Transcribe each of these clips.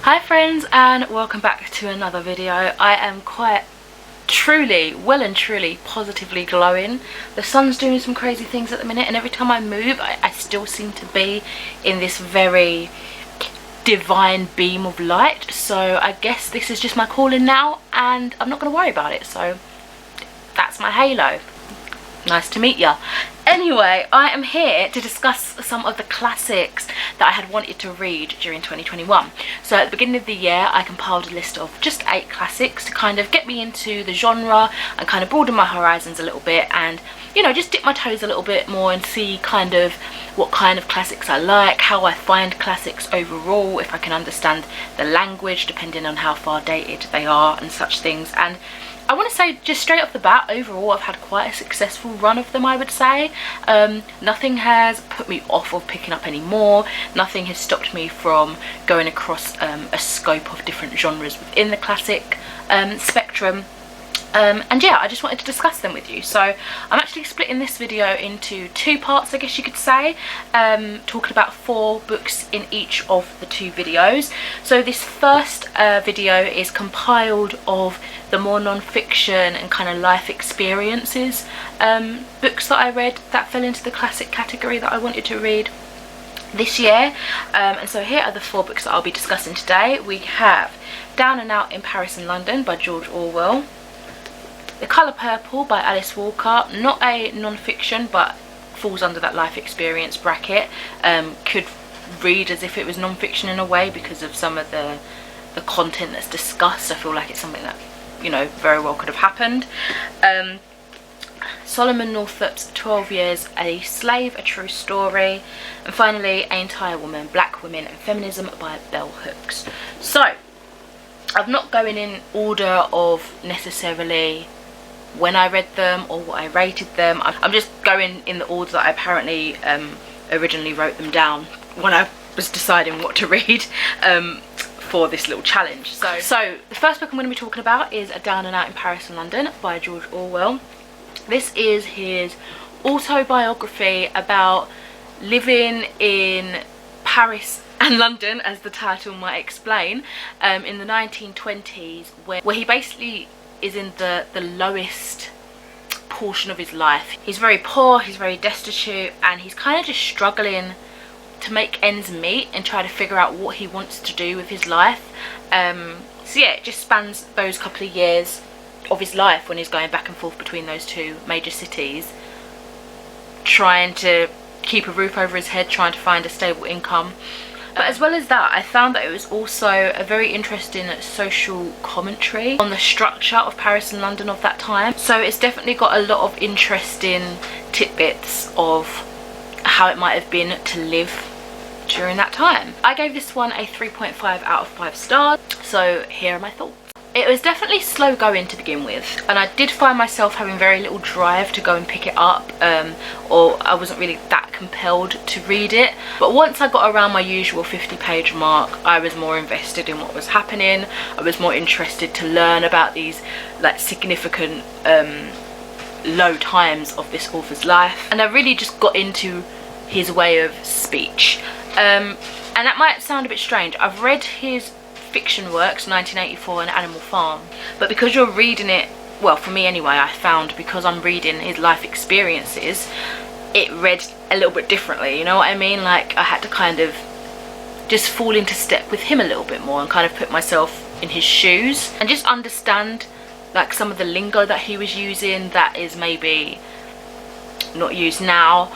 Hi friends, and welcome back to another video. I am quite well and truly positively glowing. The sun's doing some crazy things at the minute, and every time I move I still seem to be in this very divine beam of light. So I guess this is just my calling now, and I'm not going to worry about it. So that's my halo. Nice to meet ya. Anyway, I am here to discuss some of the classics that I had wanted to read during 2021. So at the beginning of the year, I compiled a list of just 8 classics to kind of get me into the genre and kind of broaden my horizons a little bit, and you know, just dip my toes a little bit more and see kind of what kind of classics I like, how I find classics overall, if I can understand the language depending on how far dated they are and such things. And I want to say, just straight off the bat, overall I've had quite a successful run of them, I would say. Nothing has put me off of picking up any more. Nothing has stopped me from going across a scope of different genres within the classic spectrum. And yeah, I just wanted to discuss them with you. So I'm actually splitting this video into 2 parts, I guess you could say, talking about 4 books in each of the 2 videos. So this first video is compiled of the more non-fiction and kind of life experiences books that I read that fell into the classic category that I wanted to read this year. And so here are the 4 books that I'll be discussing today. We have Down and Out in Paris and London by George Orwell, The Colour Purple by Alice Walker, not a non-fiction but falls under that life experience bracket. Could read as if it was non-fiction in a way because of some of the content that's discussed. I feel like it's something that, you know, very well could have happened. Solomon Northup's 12 Years a Slave, A True Story, and finally Ain't I a Woman? Black Women and Feminism by Bell Hooks. So I'm not going in order of necessarily when I read them or what I rated them. I'm just going in the order that I apparently originally wrote them down when I was deciding what to read for this little challenge. So the first book I'm going to be talking about is Down and Out in Paris and London by George Orwell. This is his autobiography about living in Paris and London, as the title might explain, in the 1920s, where he basically is in the lowest portion of his life. He's very poor, he's very destitute, and he's kind of just struggling to make ends meet and try to figure out what he wants to do with his life. So yeah, it just spans those couple of years of his life when he's going back and forth between those 2 major cities, trying to keep a roof over his head, trying to find a stable income. But as well as that, I found that it was also a very interesting social commentary on the structure of Paris and London of that time. So it's definitely got a lot of interesting tidbits of how it might have been to live during that time. I gave this one a 3.5 out of 5 stars. So here are my thoughts. It was definitely slow going to begin with, and I did find myself having very little drive to go and pick it up, or I wasn't really that compelled to read it. But once I got around my usual 50-page mark, I was more invested in what was happening. I was more interested to learn about these like significant low times of this author's life, and I really just got into his way of speech. And that might sound a bit strange. I've read his fiction works, 1984 and Animal Farm, but because you're reading it, well, for me anyway, I found because I'm reading his life experiences, it read a little bit differently, you know what I mean? Like I had to kind of just fall into step with him a little bit more and kind of put myself in his shoes and just understand like some of the lingo that he was using that is maybe not used now.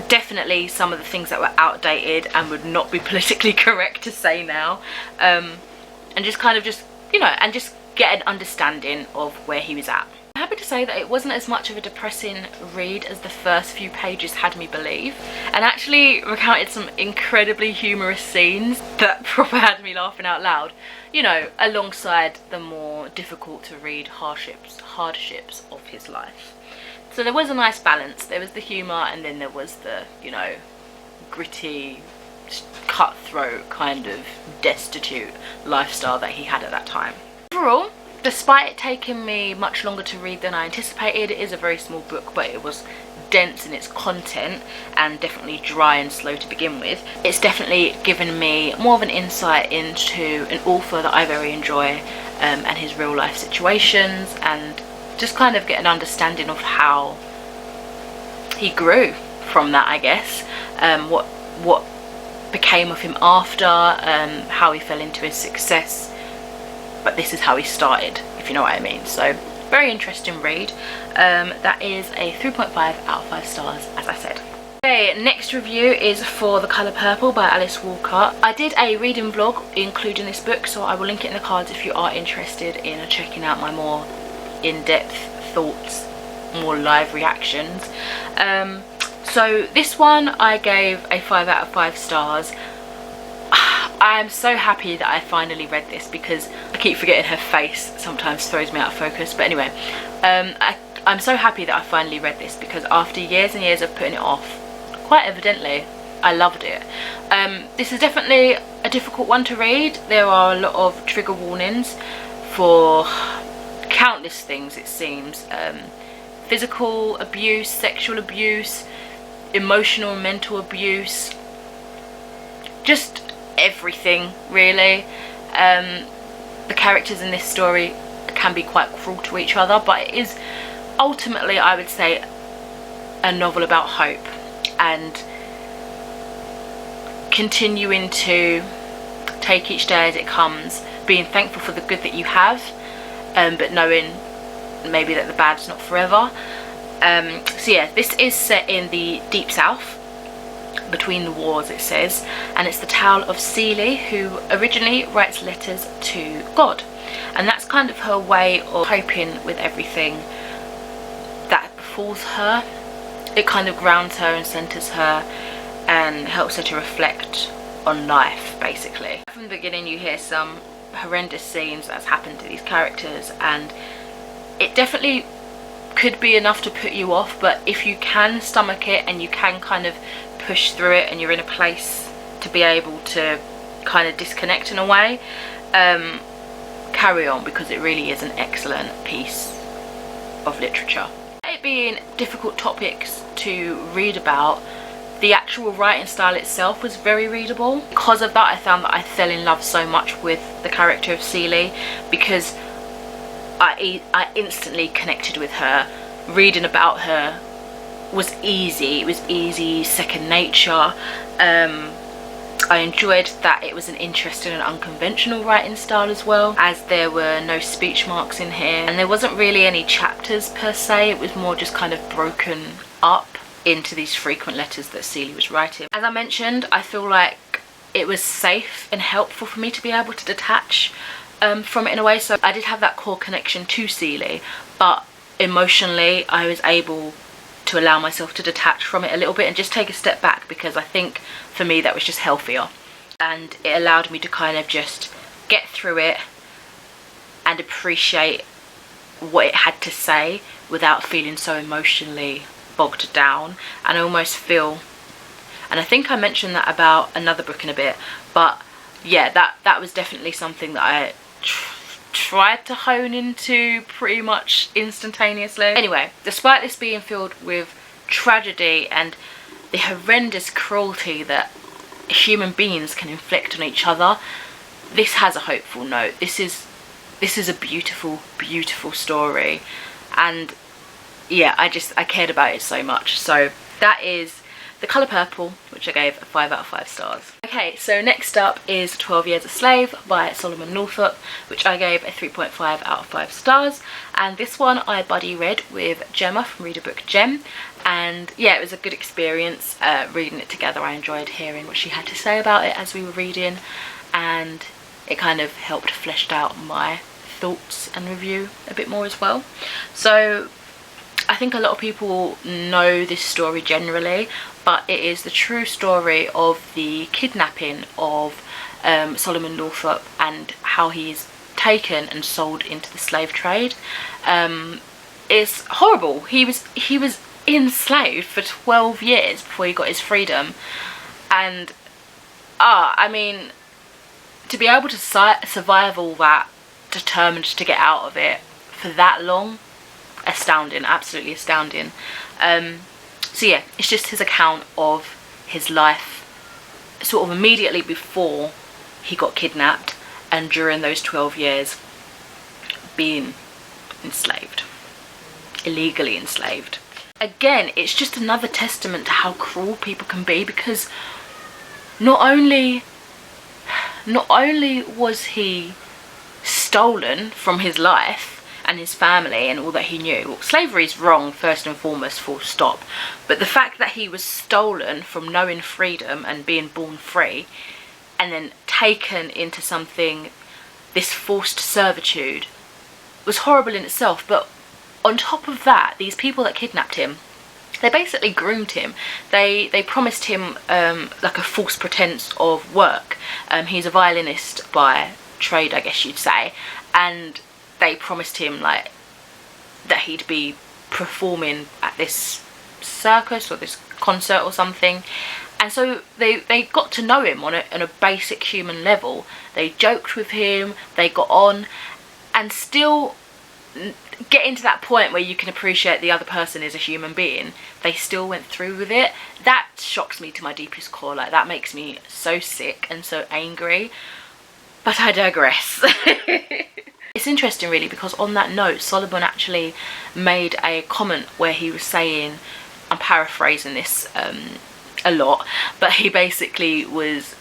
Definitely some of the things that were outdated and would not be politically correct to say now, and just kind of just, you know, and just get an understanding of where he was at. I'm happy to say that it wasn't as much of a depressing read as the first few pages had me believe, and actually recounted some incredibly humorous scenes that proper had me laughing out loud, you know, alongside the more difficult to read hardships of his life. So there was a nice balance. There was the humour, and then there was the, you know, gritty, cutthroat kind of destitute lifestyle that he had at that time. Overall, Despite it taking me much longer to read than I anticipated, it is a very small book, but it was dense in its content and definitely dry and slow to begin with. It's definitely given me more of an insight into an author that I very enjoy, and his real life situations, and just kind of get an understanding of how he grew from that, I guess. What became of him after, how he fell into his success, but this is how he started, if you know what I mean. So very interesting read. That is a 3.5 out of 5 stars, as I said. Okay, next review is for The Colour Purple by Alice Walker. I did a reading vlog including this book, so I will link it in the cards if you are interested in checking out my more in-depth thoughts, more live reactions. So this one I gave a 5 out of 5 stars. I am so happy that I finally read this, because I keep forgetting her face sometimes throws me out of focus. But anyway, I'm so happy that I finally read this, because after years and years of putting it off, quite evidently I loved it. This is definitely a difficult one to read. There are a lot of trigger warnings for countless things, it seems. Physical abuse, sexual abuse, emotional and mental abuse, just everything really. The characters in this story can be quite cruel to each other, but it is ultimately, I would say, a novel about hope and continuing to take each day as it comes, being thankful for the good that you have, but knowing maybe that the bad's not forever. So yeah, this is set in the Deep South, between the wars, it says, and it's the tale of Celie, who originally writes letters to God, and that's kind of her way of coping with everything that befalls her. It kind of grounds her and centers her and helps her to reflect on life, basically. From the beginning you hear some horrendous scenes that's happened to these characters, and it definitely could be enough to put you off, but if you can stomach it and you can kind of push through it and you're in a place to be able to kind of disconnect in a way, carry on, because it really is an excellent piece of literature. It being difficult topics to read about, the actual writing style itself was very readable. Because of that, I found that I fell in love so much with the character of Celie, because I instantly connected with her. Reading about her was easy. It was easy, second nature. I enjoyed that it was an interesting and unconventional writing style as well, as there were no speech marks in here, and there wasn't really any chapters per se. It was more just kind of broken up into these frequent letters that Celie was writing. As I mentioned, I feel like it was safe and helpful for me to be able to detach from it in a way. So I did have that core connection to Celie, but emotionally I was able to allow myself to detach from it a little bit and just take a step back, because I think for me that was just healthier, and it allowed me to kind of just get through it and appreciate what it had to say without feeling so emotionally bogged down. And I almost feel, and I think I mentioned that about another book in a bit, but yeah, that was definitely something that I tried to hone into pretty much instantaneously. Anyway, despite this being filled with tragedy and the horrendous cruelty that human beings can inflict on each other, this has a hopeful note. This is a beautiful, beautiful story, and yeah, I cared about it so much. So that is The Colour Purple, which I gave a 5 out of 5 stars. Okay, so next up is 12 Years a Slave by Solomon Northup, which I gave a 3.5 out of 5 stars. And this one I buddy read with Gemma from Read a Book Gem, and yeah, it was a good experience reading it together. I enjoyed hearing what she had to say about it as we were reading, and it kind of helped flesh out my thoughts and review a bit more as well. So I think a lot of people know this story generally, but it is the true story of the kidnapping of Solomon Northup and how he's taken and sold into the slave trade. It's horrible. He was enslaved for 12 years before he got his freedom, and I mean, to be able to survive all that determined to get out of it for that long. Astounding, absolutely astounding. So yeah, it's just his account of his life sort of immediately before he got kidnapped and during those 12 years being enslaved, illegally enslaved. Again, it's just another testament to how cruel people can be, because not only was he stolen from his life and his family and all that he knew. Well, slavery is wrong first and foremost, full stop, but the fact that he was stolen from knowing freedom and being born free and then taken into something, this forced servitude, was horrible in itself. But on top of that, these people that kidnapped him, they basically groomed him. They promised him like a false pretense of work. He's a violinist by trade, I guess you'd say, and they promised him like that he'd be performing at this circus or this concert or something. And so they got to know him on a basic human level. They joked with him, they got on, and still getting to that point where you can appreciate the other person is a human being, they still went through with it. That shocks me to my deepest core. Like, that makes me so sick and so angry. But I digress. It's interesting really, because on that note, Solomon actually made a comment where he was saying, I'm paraphrasing this a lot, but he basically was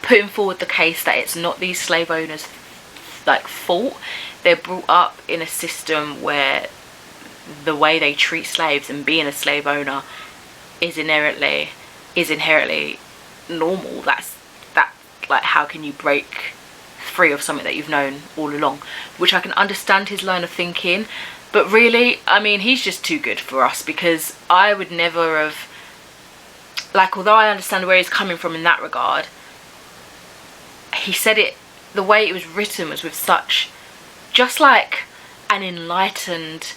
putting forward the case that it's not these slave owners' like fault. They're brought up in a system where the way they treat slaves and being a slave owner is inherently normal. That's like, how can you break free of something that you've known all along? Which I can understand his line of thinking, but really, I mean, he's just too good for us, because I would never have, like, although I understand where he's coming from in that regard, he said it, the way it was written was with such, just like an enlightened,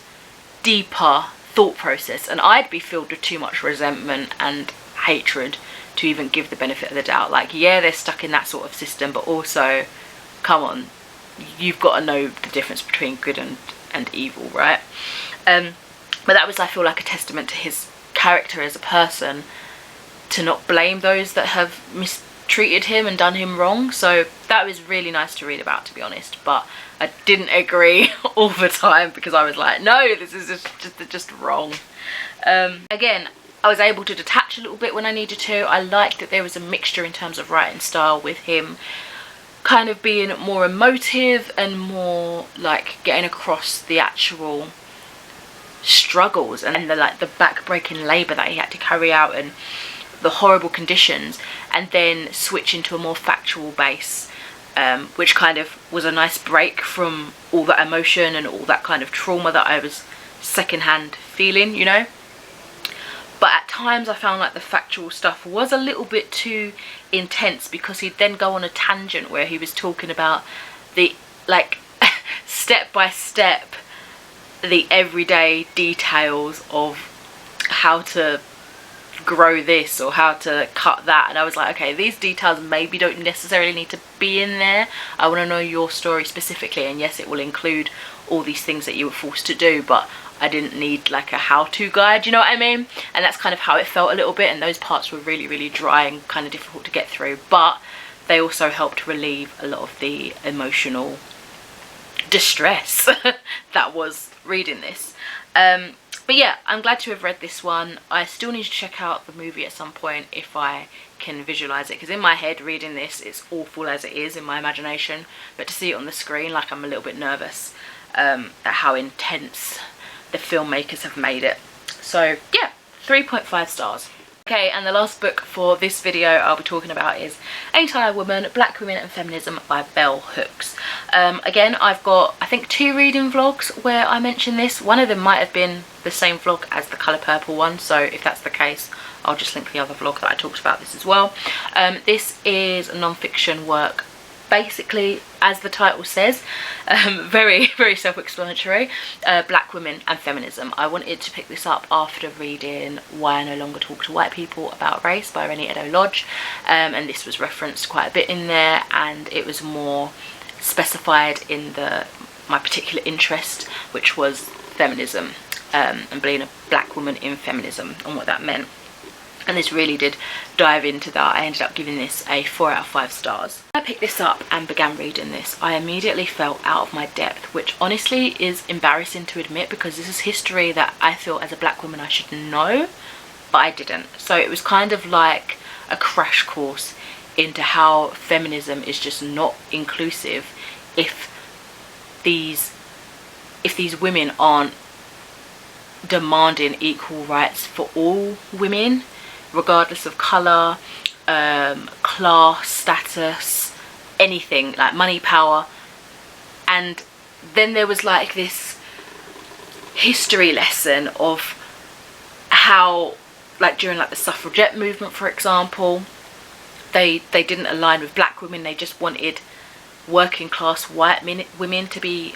deeper thought process, and I'd be filled with too much resentment and hatred to even give the benefit of the doubt. Like, yeah, they're stuck in that sort of system, but also, come on, you've got to know the difference between good and evil, right? But that was, I feel like, a testament to his character as a person, to not blame those that have mistreated him and done him wrong. So that was really nice to read about, to be honest, but I didn't agree all the time, because I was like, no, this is just wrong. Again, I was able to detach a little bit when I needed to. I liked that there was a mixture in terms of writing style, with him kind of being more emotive and more like getting across the actual struggles and the back-breaking labour that he had to carry out and the horrible conditions, and then switch into a more factual base, which kind of was a nice break from all that emotion and all that kind of trauma that I was secondhand feeling, you know. But at times I found like the factual stuff was a little bit too intense, because he'd then go on a tangent where he was talking about the, like, step by step, the everyday details of how to grow this or how to cut that, and I was like, okay, these details maybe don't necessarily need to be in there. I want to know your story specifically, and yes, it will include all these things that you were forced to do, but I didn't need like a how-to guide, you know what I mean? And that's kind of how it felt a little bit, and those parts were really, really dry and kind of difficult to get through, but they also helped relieve a lot of the emotional distress that was reading this. But yeah, I'm glad to have read this one. I still need to check out the movie at some point if I can visualise it, because in my head reading this, it's awful as it is in my imagination, but to see it on the screen, like, I'm a little bit nervous at how intense the filmmakers have made it. So yeah, 3.5 stars. Okay, and the last book for this video I'll be talking about is Ain't I a Woman? Black Women and Feminism by Bell Hooks. Again, I've got, I think, 2 reading vlogs where I mention this. One of them might have been the same vlog as the Colour Purple one, so if that's the case, I'll just link the other vlog that I talked about this as well. This is a non-fiction work, basically, as the title says, very, very self-explanatory, Black Women and Feminism. I wanted to pick this up after reading Why I No Longer Talk to White People About Race by Renee Edo Lodge, and this was referenced quite a bit in there, and it was more specified in my particular interest, which was feminism, and being a black woman in feminism and what that meant. And this really did dive into that. I ended up giving this a 4 out of 5 stars. When I picked this up and began reading this, I immediately felt out of my depth, which honestly is embarrassing to admit, because this is history that I feel as a black woman I should know, but I didn't. So it was kind of like a crash course into how feminism is just not inclusive if these women aren't demanding equal rights for all women, regardless of colour, class, status, anything, like money, power. And then there was like this history lesson of how, like during like the suffragette movement, for example, they didn't align with black women. They just wanted working class white women to be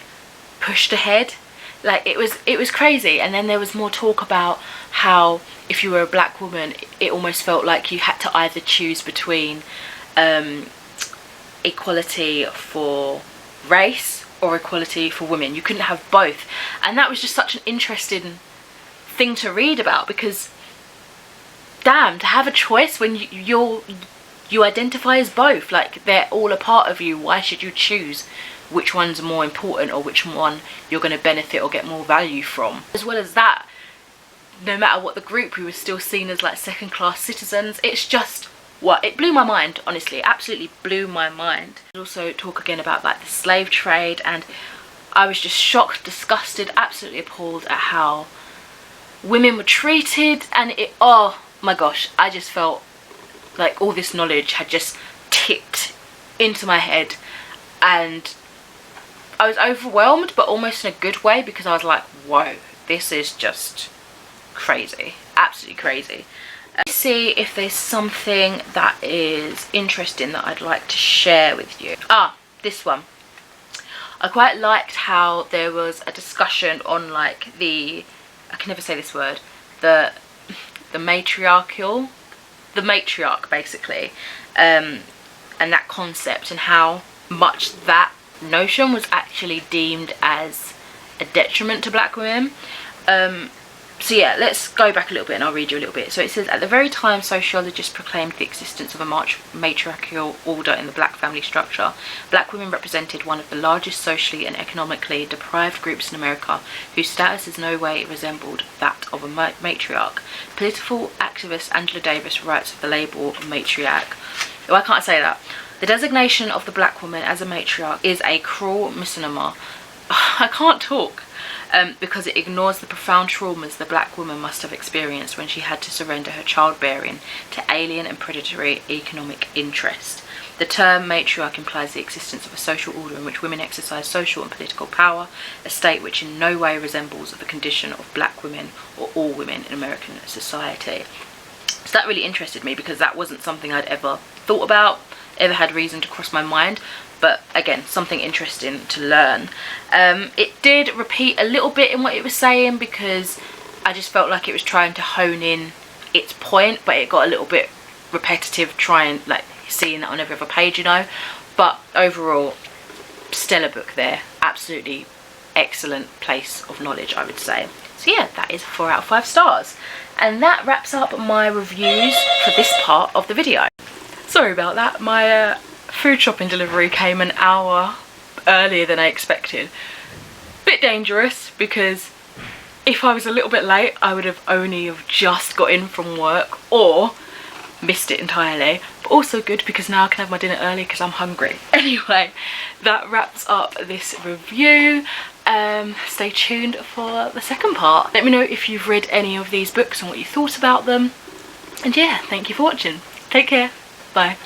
pushed ahead. Like it was crazy. And then there was more talk about how if you were a black woman, it almost felt like you had to either choose between equality for race or equality for women. You couldn't have both. And that was just such an interesting thing to read about, because damn, to have a choice when you identify as both, like they're all a part of you, why should you choose which one's more important or which one you're going to benefit or get more value from? As well as that, no matter what the group, we were still seen as like second class citizens. It's just, what, it blew my mind, honestly. It absolutely blew my mind. Also talk again about like the slave trade, and I was just shocked, disgusted, absolutely appalled at how women were treated. And it, oh my gosh, I just felt like all this knowledge had just tipped into my head, and I was overwhelmed, but almost in a good way, because I was like, whoa, this is just crazy, absolutely crazy. Let's see if there's something that is interesting that I'd like to share with you. This one. I quite liked how there was a discussion on like I can never say this word, the matriarch basically, and that concept, and how much that notion was actually deemed as a detriment to black women. So yeah, let's go back a little bit and I'll read you a little bit. So it says, at the very time sociologists proclaimed the existence of a matriarchal order in the black family structure, black women represented one of the largest socially and economically deprived groups in America, whose status in no way resembled that of a matriarch. Political activist Angela Davis writes of the label matriarch. Oh, I can't say that. The designation of the black woman as a matriarch is a cruel misnomer. I can't talk. Because it ignores the profound traumas the black woman must have experienced when she had to surrender her childbearing to alien and predatory economic interest. The term matriarch implies the existence of a social order in which women exercise social and political power, a state which in no way resembles the condition of black women or all women in American society. So that really interested me, because that wasn't something I'd ever thought about, ever had reason to cross my mind. But again, something interesting to learn. It did repeat a little bit in what it was saying, because I just felt like it was trying to hone in its point, but it got a little bit repetitive, trying like seeing that on every other page, you know. But overall, stellar book there. Absolutely excellent place of knowledge, I would say. So yeah, that is 4 out of 5 stars. And that wraps up my reviews for this part of the video. Sorry about that. My food shopping delivery came an hour earlier than I expected. Bit dangerous, because if I was a little bit late, I would have only just got in from work or missed it entirely. But also good, because now I can have my dinner early because I'm hungry. Anyway, that wraps up this review. Stay tuned for the second part. Let me know if you've read any of these books and what you thought about them. And yeah, thank you for watching. Take care. Bye.